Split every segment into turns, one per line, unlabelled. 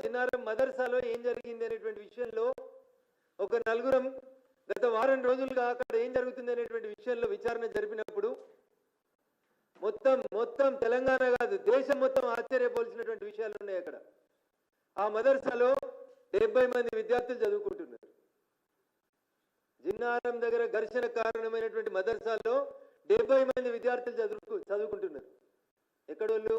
జిన్నారం మదర్సాలో ఏం జరిగింది అనేటువంటి విషయంలో ఒక నలుగురం గత వారం రోజులుగా అక్కడ ఏం జరుగుతుంది అనేటువంటి విషయంలో విచారణ జరిపినప్పుడు మొత్తం తెలంగాణ కాదు దేశం మొత్తం ఆశ్చర్యపోల్సినటువంటి విషయాలు ఉన్నాయి. అక్కడ ఆ మదర్సాలో 70 మంది విద్యార్థులు చదువుకుంటున్నారు. జిన్నారం దగ్గర ఘర్షణ కారణమైనటువంటి మదర్సాలో 70 మంది విద్యార్థులు చదువుకుంటున్నారు. ఎక్కడోళ్ళు?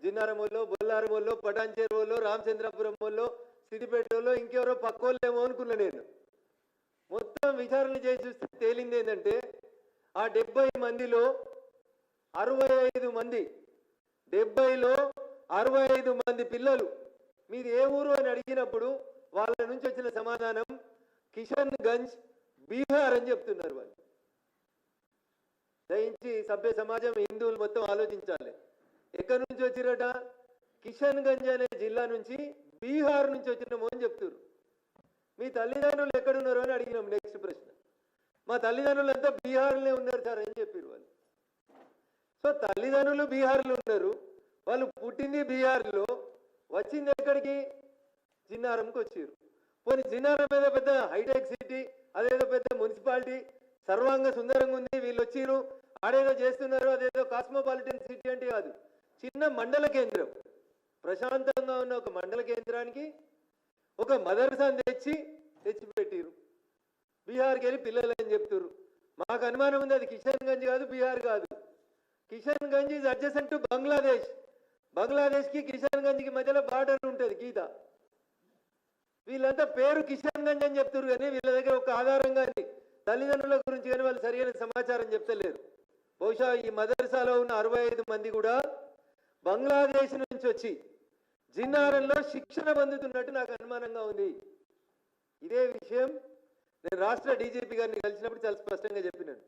జిన్నారం వాళ్ళు, బొల్లారం వాళ్ళు, పటాన్చేరు వాళ్ళు, రామచంద్రపురం వాళ్ళు, సిద్దిపేట వాళ్ళు, ఇంకెవరో పక్క వాళ్ళేమో అనుకున్నా నేను. మొత్తం విచారణ చేసి చూస్తే తేలింది ఏంటంటే ఆ 70 మందిలో 65 మంది 70లో 65 మంది పిల్లలు మీది ఏ ఊరు అని అడిగినప్పుడు వాళ్ళ నుంచి వచ్చిన సమాధానం కిషన్ గంజ్ బీహార్ అని చెప్తున్నారు. వాళ్ళు దయించి సభ్య సమాజం హిందువులు మొత్తం ఆలోచించాలి. ఎక్కడి నుంచి వచ్చిరట? కిషన్ గంజ్ అనే జిల్లా నుంచి బీహార్ నుంచి వచ్చినాము అని చెప్తున్నారు. మీ తల్లిదండ్రులు ఎక్కడున్నారు అని అడిగినాం. నెక్స్ట్ ప్రశ్న, మా తల్లిదండ్రులు అంతా బీహార్లోనే ఉన్నారు సార్ అని చెప్పారు వాళ్ళు. సో తల్లిదండ్రులు బీహార్లో ఉన్నారు, వాళ్ళు పుట్టింది బీహార్లో, వచ్చింది ఎక్కడికి? జిన్నారంకి వచ్చారు. పోనీ జిన్నారం మీద పెద్ద హైటెక్ సిటీ, అదేదో పెద్ద మున్సిపాలిటీ సర్వాంగ సుందరంగా ఉంది, వీళ్ళు వచ్చిరు ఆడేదో చేస్తున్నారు, అదేదో కాస్మోపాలిటన్ సిటీ అంటే కాదు, చిన్న మండల కేంద్రం. ప్రశాంతంగా ఉన్న ఒక మండల కేంద్రానికి ఒక మదర్సాను తెచ్చిపెట్టిరు. బీహార్కి వెళ్ళి పిల్లలు అని చెప్తున్నారు. మాకు అనుమానం ఉంది అది కిషన్ గంజ్ కాదు, బీహార్ కాదు. Kishanganj is adjacent to Bangladesh. బంగ్లాదేశ్కి కిషన్ గంజ్కి మధ్యలో బార్డర్ ఉంటుంది, గీత. వీళ్ళంతా పేరు కిషన్ గంజ్ అని చెప్తారు కానీ వీళ్ళ దగ్గర ఒక ఆధారం కానీ తల్లిదండ్రుల గురించి కానీ వాళ్ళు సరైన సమాచారం చెప్తలేరు. బహుశా ఈ మదర్సాలో ఉన్న 65 మంది కూడా బంగ్లాదేశ్ నుంచి వచ్చి జిన్నారంలో శిక్షణ పొందుతున్నట్టు నాకు అనుమానంగా ఉంది. ఇదే విషయం నేను రాష్ట్ర డీజీపీ గారిని కలిసినప్పుడు చాలా స్పష్టంగా చెప్పినాను.